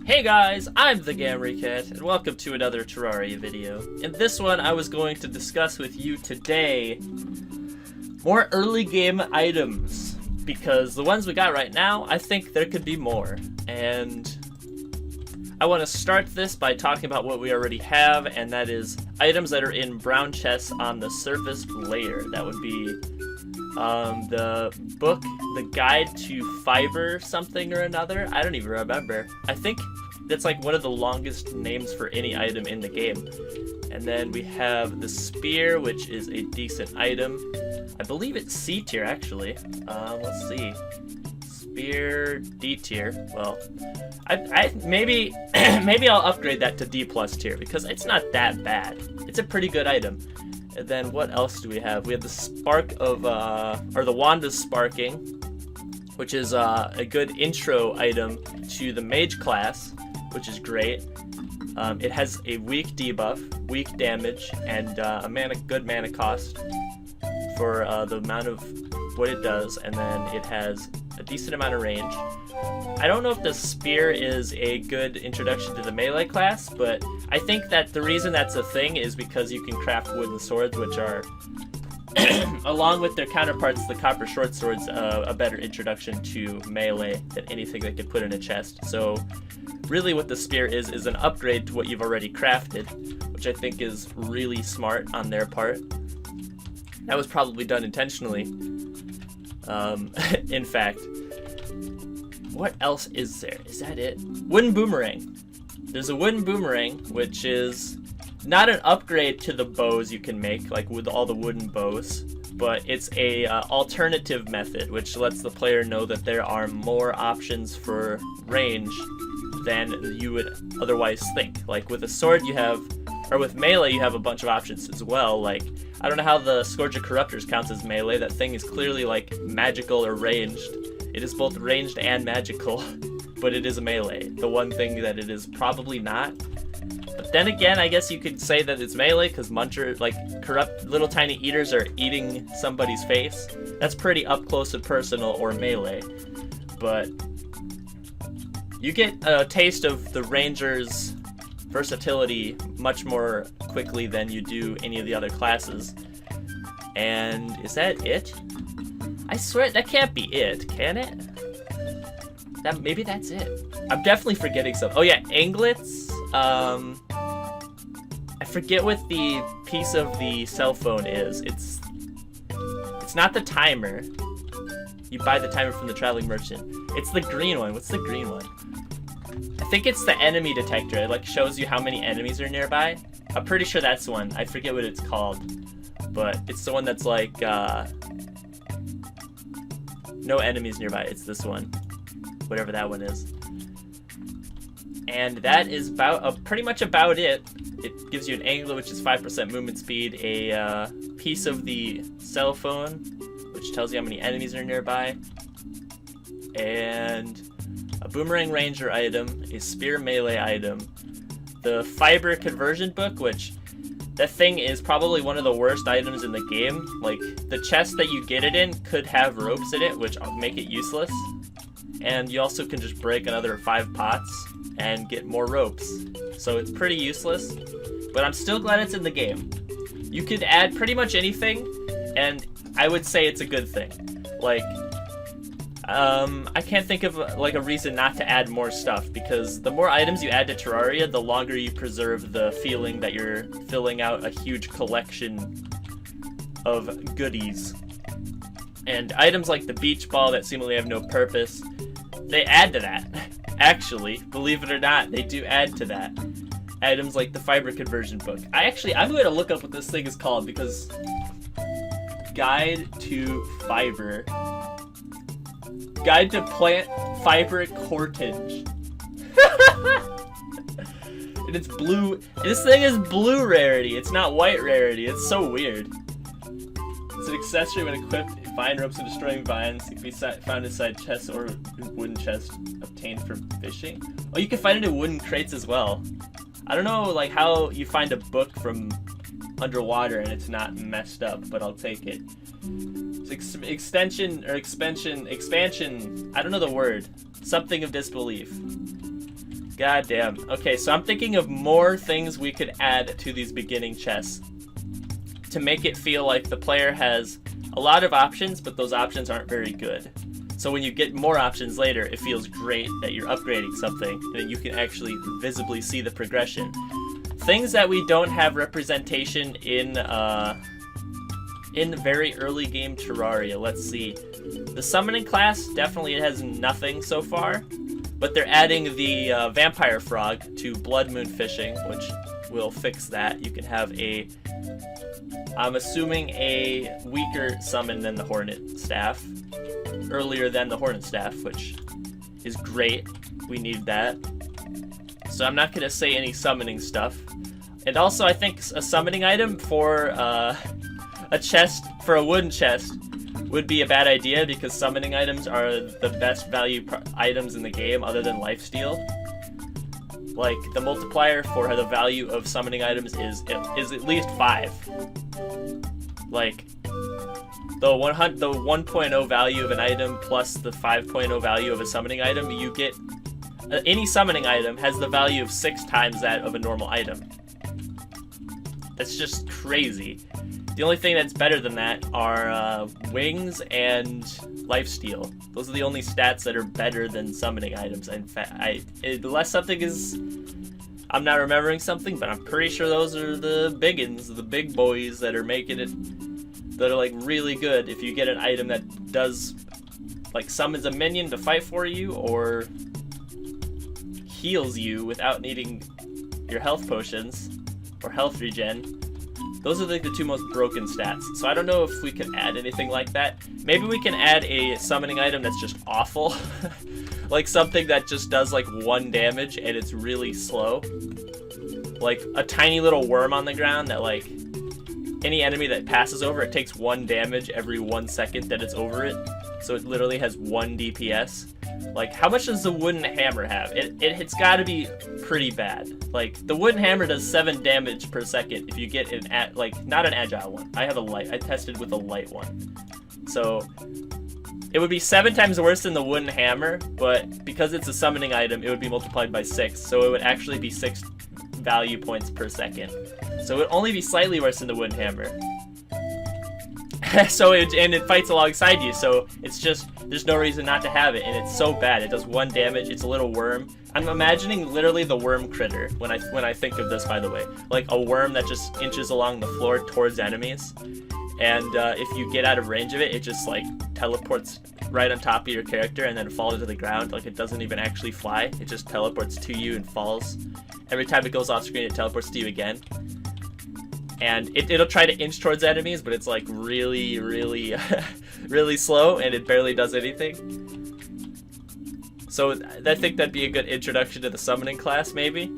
Hey guys, I'm the Gamry Cat, and welcome to another Terraria video. In this one, I was going to discuss with you today more early game items, because the ones we got right now, I think there could be more. And I want to start this by talking about what we already have, and that is items that are in brown chests on the surface layer. That would be the book, the guide to fiber something or another. I don't even remember. I think that's like one of the longest names for any item in the game. And then we have the spear, which is a decent item. I believe it's C tier actually. Let's see. Spear D tier. Well, I maybe maybe I'll upgrade that to D plus tier because it's not that bad. It's a pretty good item. And then what else do we have? We have the spark of, or the wand of sparking, which is a good intro item to the mage class, which is great. It has a weak debuff, weak damage, and a good mana cost for the amount of what it does, and then it has a decent amount of range. I don't know if the spear is a good introduction to the melee class, but I think that the reason that's a thing is because you can craft wooden swords, which are, along with their counterparts, the copper short swords, a better introduction to melee than anything they could put in a chest. So really what the spear is an upgrade to what you've already crafted, which I think is really smart on their part. That was probably done intentionally. In fact. What else is there? Is that it? Wooden boomerang. There's a wooden boomerang, which is not an upgrade to the bows you can make, like with all the wooden bows, but it's a alternative method, which lets the player know that there are more options for range than you would otherwise think. Like with a sword you have, or with melee you have a bunch of options as well. Like, I don't know how the Scourge of Corruptors counts as melee. That thing is clearly like magical or ranged. It is both ranged and magical, but it is a melee. The one thing that it is probably not. But then again, I guess you could say that it's melee because muncher, like corrupt little tiny eaters are eating somebody's face. That's pretty up close and personal or melee. But you get a taste of the ranger's versatility much more quickly than you do any of the other classes. And is that it? I swear that can't be it, can it? Maybe that's it. I'm definitely forgetting something. Oh yeah, anglets. I forget what the piece of the cell phone is. It's not the timer. You buy the timer from the traveling merchant. It's the green one. What's the green one? I think it's the enemy detector. It like shows you how many enemies are nearby. I'm pretty sure that's the one. I forget what it's called, but it's the one that's like no enemies nearby. It's this one, whatever that one is. And that is pretty much about it. It gives you an angler, which is 5% movement speed, a piece of the cell phone, which tells you how many enemies are nearby, and a boomerang ranger item, a spear melee item, the fiber conversion book, which that thing is probably one of the worst items in the game. Like, the chest that you get it in could have ropes in it, which make it useless. And you also can just break another 5 pots and get more ropes. So it's pretty useless, but I'm still glad it's in the game. You could add pretty much anything, and I would say it's a good thing. Like, I can't think of like a reason not to add more stuff, because the more items you add to Terraria, the longer you preserve the feeling that you're filling out a huge collection of goodies. And items like the beach ball that seemingly have no purpose, they add to that. Actually, believe it or not, they do add to that. Items like the fiber conversion book. I'm going to look up what this thing is called, because Guide to Fiber. Guide to Plant Fiber Cortage. And it's blue. This thing is blue rarity. It's not white rarity. It's so weird. It's an accessory when equipped. Vine ropes and destroying vines. It can be found inside chests or wooden chests obtained from fishing. Oh, you can find it in wooden crates as well. I don't know like how you find a book from underwater and it's not messed up, but I'll take it. Extension or expansion, I don't know the word. Something of disbelief. God damn. Okay, so I'm thinking of more things we could add to these beginning chests to make it feel like the player has a lot of options, but those options aren't very good. So when you get more options later, it feels great that you're upgrading something, and you can actually visibly see the progression. Things that we don't have representation in very early game Terraria. Let's see. The summoning class definitely has nothing so far, but they're adding the vampire frog to blood moon fishing, which will fix that. You can have a, I'm assuming, a weaker summon than the hornet staff, earlier than the hornet staff, which is great. We need that. So I'm not going to say any summoning stuff. And also, I think a summoning item for a chest, for a wooden chest, would be a bad idea, because summoning items are the best value items in the game other than lifesteal. Like, the multiplier for the value of summoning items is at least 5. Like, the 1.0 value of an item plus the 5.0 value of a summoning item, you get... any summoning item has the value of 6 times that of a normal item. That's just crazy. The only thing that's better than that are wings and lifesteal. Those are the only stats that are better than summoning items. In fact, unless something is... I'm not remembering something, but I'm pretty sure those are the biggins, the big boys that are making it, that are like really good. If you get an item that does, like, summons a minion to fight for you, or heals you without needing your health potions, or health regen. Those are like the 2 most broken stats. So I don't know if we can add anything like that. Maybe we can add a summoning item that's just awful. Like something that just does like 1 damage and it's really slow. Like a tiny little worm on the ground that, like, any enemy that passes over, it takes 1 damage every 1 second that it's over it. So it literally has 1 DPS. Like, how much does the wooden hammer have? It's got to be pretty bad. Like, the wooden hammer does 7 damage per second if you get not an agile one. I have a light. I tested with a light one. So it would be 7 times worse than the wooden hammer, but because it's a summoning item, it would be multiplied by 6. So it would actually be 6 value points per second. So it would only be slightly worse than the wooden hammer. And it fights alongside you, so it's just, there's no reason not to have it, and it's so bad. It does 1 damage, it's a little worm. I'm imagining literally the worm critter when I think of this, by the way. Like a worm that just inches along the floor towards enemies, and if you get out of range of it, it just like teleports right on top of your character and then falls to the ground. Like, it doesn't even actually fly, it just teleports to you and falls. Every time it goes off screen, it teleports to you again. And it'll try to inch towards enemies, but it's like really, really, really slow, and it barely does anything. So I think that'd be a good introduction to the summoning class, maybe.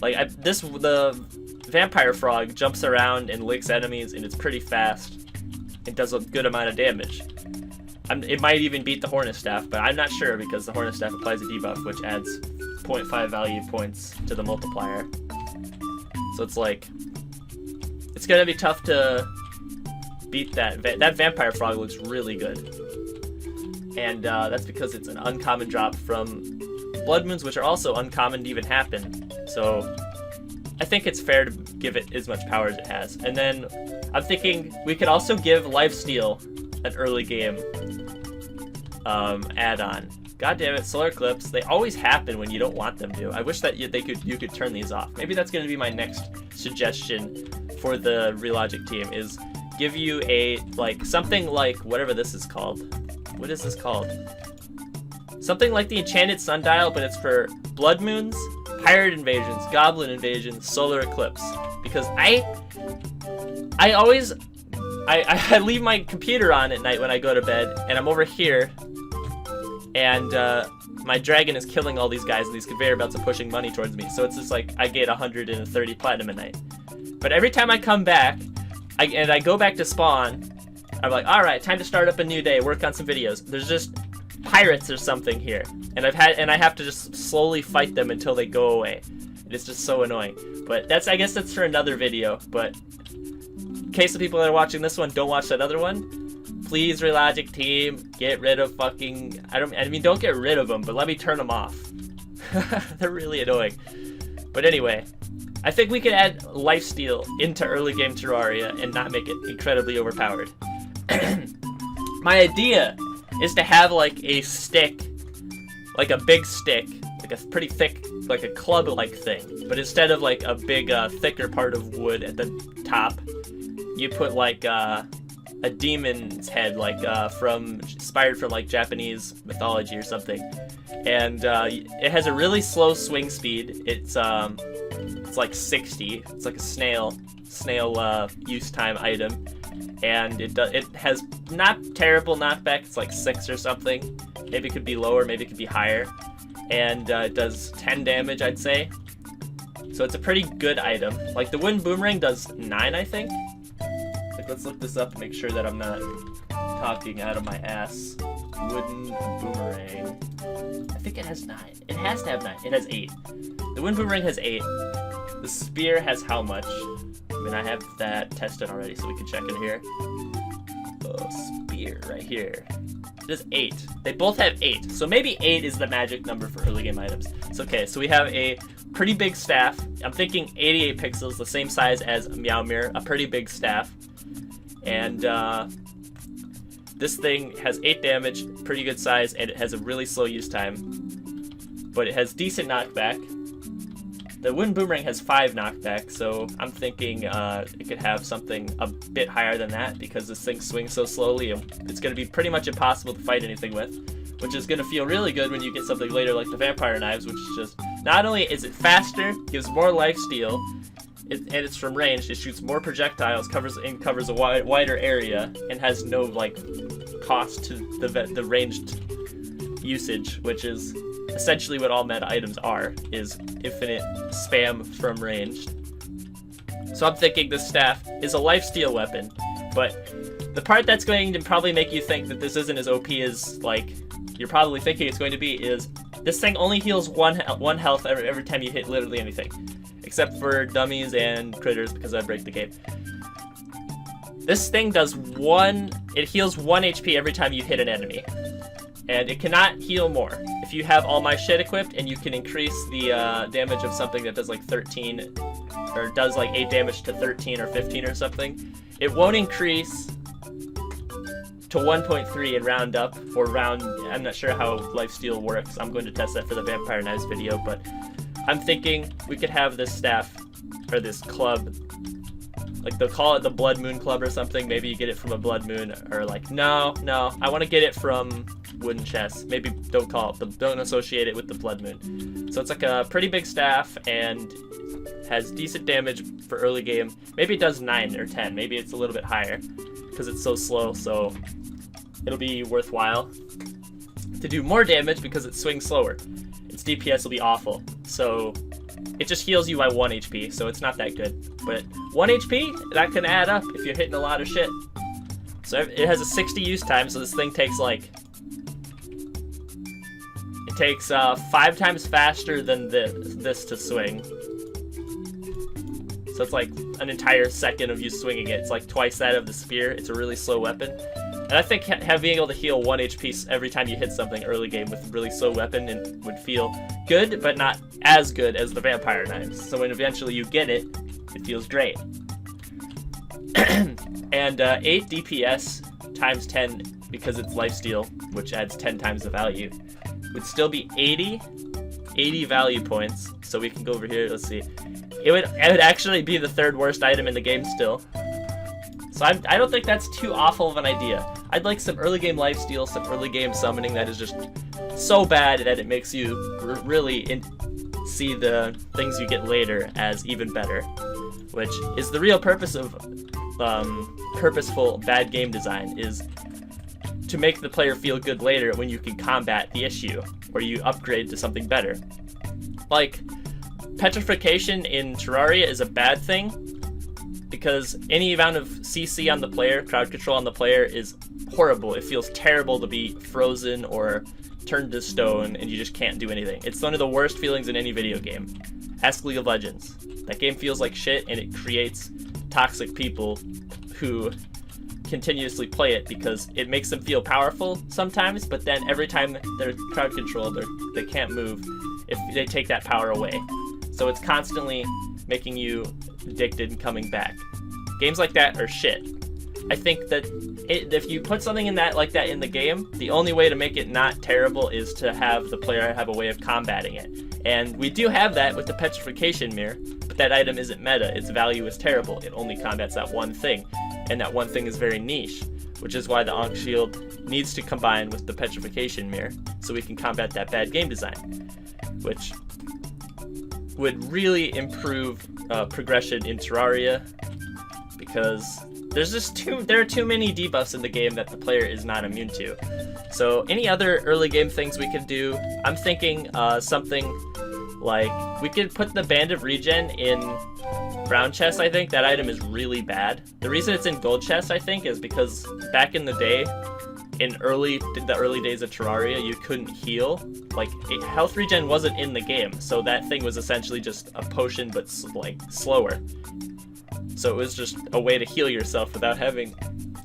Like, the vampire frog jumps around and licks enemies, and it's pretty fast. It does a good amount of damage. It might even beat the hornet staff, but I'm not sure, because the hornet staff applies a debuff, which adds 0.5 value points to the multiplier. So it's like... it's gonna be tough to beat that. That vampire frog looks really good. And that's because it's an uncommon drop from blood moons, which are also uncommon to even happen. So I think it's fair to give it as much power as it has. And then I'm thinking we could also give lifesteal an early game add-on. God damn it, solar eclipse. They always happen when you don't want them to. I wish that you could turn these off. Maybe that's going to be my next suggestion for the Relogic team, is give you a, like, something like whatever this is called. What is this called? Something like the Enchanted Sundial, but it's for blood moons, pirate invasions, goblin invasions, solar eclipse. Because I leave my computer on at night when I go to bed, and I'm over here, and my dragon is killing all these guys, and these conveyor belts are pushing money towards me. So it's just like I get 130 platinum a night. But every time I come back, I go back to spawn, I'm like, alright, time to start up a new day, work on some videos. There's just pirates or something here. And I have to just slowly fight them until they go away. And it's just so annoying. But I guess that's for another video. But in case the people that are watching this one don't watch that other one, please, Relogic team, get rid of fucking... I mean, don't get rid of them, but let me turn them off. They're really annoying. But anyway, I think we could add lifesteal into early game Terraria and not make it incredibly overpowered. My idea is to have like a stick, like a big stick, like a pretty thick, like a club-like thing. But instead of like a big, thicker part of wood at the top, you put like a demon's head, like inspired from like Japanese mythology or something. And it has a really slow swing speed. It's like 60. It's like a snail use time item, and it has not terrible knockback. It's like 6 or something. Maybe it could be lower, maybe it could be higher. And it does 10 damage, I'd say. So it's a pretty good item. Like the wooden boomerang does 9, I think. Like, let's look this up and make sure that I'm not talking out of my ass. Wooden boomerang. I think it has 9. It has to have 9. It has 8. The wooden boomerang has 8. The spear has how much? I mean, I have that tested already, so we can check in here. Spear right here. It is 8. They both have 8. So maybe 8 is the magic number for early game items. So okay, so we have a pretty big staff. I'm thinking 88 pixels, the same size as Meow Mirror, a pretty big staff. And this thing has 8 damage, pretty good size, and it has a really slow use time. But it has decent knockback. The wooden boomerang has 5 knockback, so I'm thinking it could have something a bit higher than that because this thing swings so slowly and it's going to be pretty much impossible to fight anything with, which is going to feel really good when you get something later like the vampire knives, which is just, not only is it faster, gives more lifesteal, and it's from range, it shoots more projectiles, covers a wider area, and has no like cost to the ranged usage, which is essentially what all meta items are, is infinite spam from ranged. So I'm thinking this staff is a lifesteal weapon, but the part that's going to probably make you think that this isn't as OP as like you're probably thinking it's going to be is this thing only heals one health every time you hit literally anything, except for dummies and critters because I break the game. This thing does it heals 1 HP every time you hit an enemy. And it cannot heal more. If you have all my shit equipped and you can increase the damage of something that does like 13, or does like 8 damage to 13 or 15 or something, it won't increase to 1.3 and round up, or round, I'm not sure how lifesteal works. I'm going to test that for the Vampire Knives video, but I'm thinking we could have this staff, or this club, like they'll call it the Blood Moon Club or something. Maybe you get it from a Blood Moon, or like, no, I want to get it from wooden chest. Maybe don't associate it with the Blood Moon. So it's like a pretty big staff and has decent damage for early game. Maybe it does 9 or 10. Maybe it's a little bit higher because it's so slow, so it'll be worthwhile to do more damage because it swings slower. Its DPS will be awful. So it just heals you by 1 HP, so it's not that good. But 1 HP, that can add up if you're hitting a lot of shit. So it has a 60 use time, so this thing takes like, it takes 5 times faster than this to swing. So it's like an entire second of you swinging it. It's like twice that of the spear. It's a really slow weapon. And I think being able to heal 1 HP every time you hit something early game with a really slow weapon and would feel good, but not as good as the Vampire Knives. So when eventually you get it, it feels great. And 8 DPS times 10, because it's lifesteal, which adds 10 times the value, would still be 80 value points. So we can go over here, let's see. It would actually be the 3rd worst item in the game still. So I don't think that's too awful of an idea. I'd like some early game lifesteal, some early game summoning that is just so bad that it makes you really see the things you get later as even better, which is the real purpose of purposeful bad game design, is to make the player feel good later when you can combat the issue, or you upgrade to something better. Like, petrification in Terraria is a bad thing, because any amount of CC on the player, crowd control on the player, is horrible. It feels terrible to be frozen or turned to stone and you just can't do anything. It's one of the worst feelings in any video game. Ask League of Legends. That game feels like shit, and it creates toxic people who continuously play it because it makes them feel powerful sometimes, but then every time they're crowd controlled, they can't move, if they take that power away. So it's constantly making you addicted and coming back. Games like that are shit. I think that if you put something in that like that in the game, the only way to make it not terrible is to have the player have a way of combating it. And we do have that with the petrification mirror, but that item isn't meta. Its value is terrible. It only combats that one thing, and that one thing is very niche, which is why the Ankh Shield needs to combine with the petrification mirror so we can combat that bad game design, which would really improve progression in Terraria, because there are too many debuffs in the game that the player is not immune to. So any other early game things we could do, I'm thinking something like we could put the Band of Regen in brown chest. I think that item is really bad. The reason it's in gold chest, I think, is because back in the day, in the early days of Terraria, you couldn't heal. Like, health regen wasn't in the game, so that thing was essentially just a potion, but like slower. So it was just a way to heal yourself without having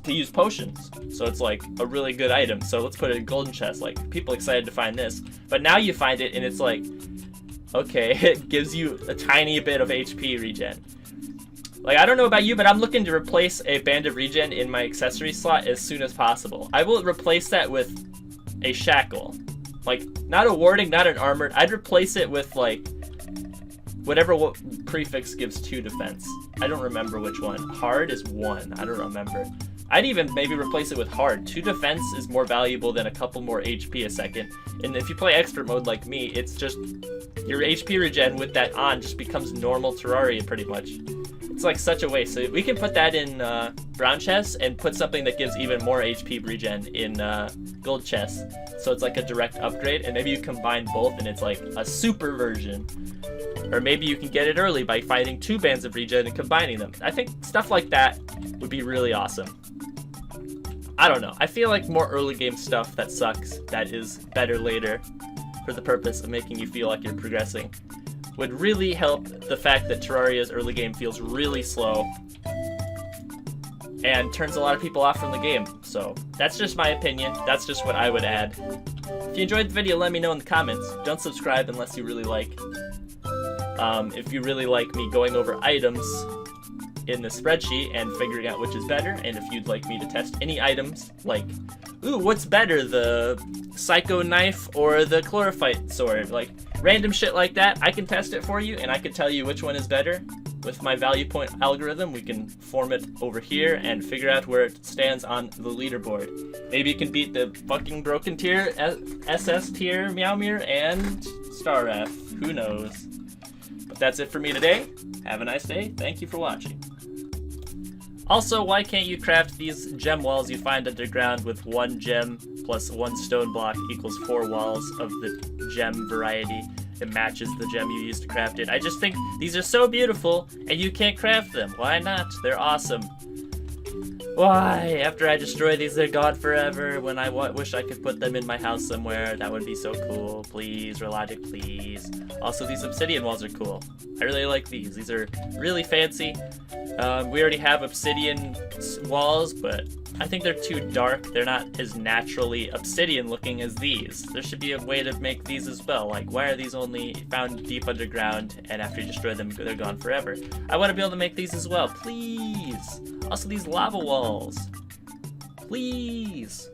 to use potions. So it's like a really good item. So let's put it in golden chest. Like, people excited to find this. But now you find it and it's like, okay, it gives you a tiny bit of HP regen. Like, I don't know about you, but I'm looking to replace a Band of Regen in my accessory slot as soon as possible. I will replace that with a shackle. Like, not a warding, not an armored. I'd replace it with, like, whatever prefix gives 2 defense. I don't remember which one. Hard is 1. I don't remember. I'd even maybe replace it with hard. 2 defense is more valuable than a couple more HP a second. And if you play expert mode like me, it's just your HP regen with that on just becomes normal Terraria pretty much. It's like such a waste. So we can put that in brown chest and put something that gives even more HP regen in gold chest. So it's like a direct upgrade, and maybe you combine both and it's like a super version. Or maybe you can get it early by finding 2 bands of regen and combining them. I think stuff like that would be really awesome. I don't know. I feel like more early game stuff that sucks, that is better later for the purpose of making you feel like you're progressing, would really help the fact that Terraria's early game feels really slow and turns a lot of people off from the game. So that's just my opinion. That's just what I would add. If you enjoyed the video, let me know in the comments. Don't subscribe unless you really like. If you really like me going over items in the spreadsheet and figuring out which is better, and if you'd like me to test any items, like, ooh, what's better, the Psycho Knife or the Chlorophyte Sword? Like, random shit like that, I can test it for you, and I can tell you which one is better. With my value point algorithm, we can form it over here and figure out where it stands on the leaderboard. Maybe you can beat the fucking broken tier, SS tier, Meowmere, and Starref. Who knows? But that's it for me today. Have a nice day. Thank you for watching. Also, why can't you craft these gem walls you find underground with 1 gem plus 1 stone block equals 4 walls of the gem variety? It matches the gem you used to craft it. I just think these are so beautiful and you can't craft them. Why not? They're awesome. Why? After I destroy these, they're gone forever, when I wish I could put them in my house somewhere. That would be so cool. Please, Relogic, please. Also, these obsidian walls are cool. I really like these. These are really fancy. We already have obsidian walls, but I think they're too dark. They're not as naturally obsidian looking as these. There should be a way to make these as well. Like, why are these only found deep underground and after you destroy them, they're gone forever? I want to be able to make these as well, please. Also, these lava walls. Please.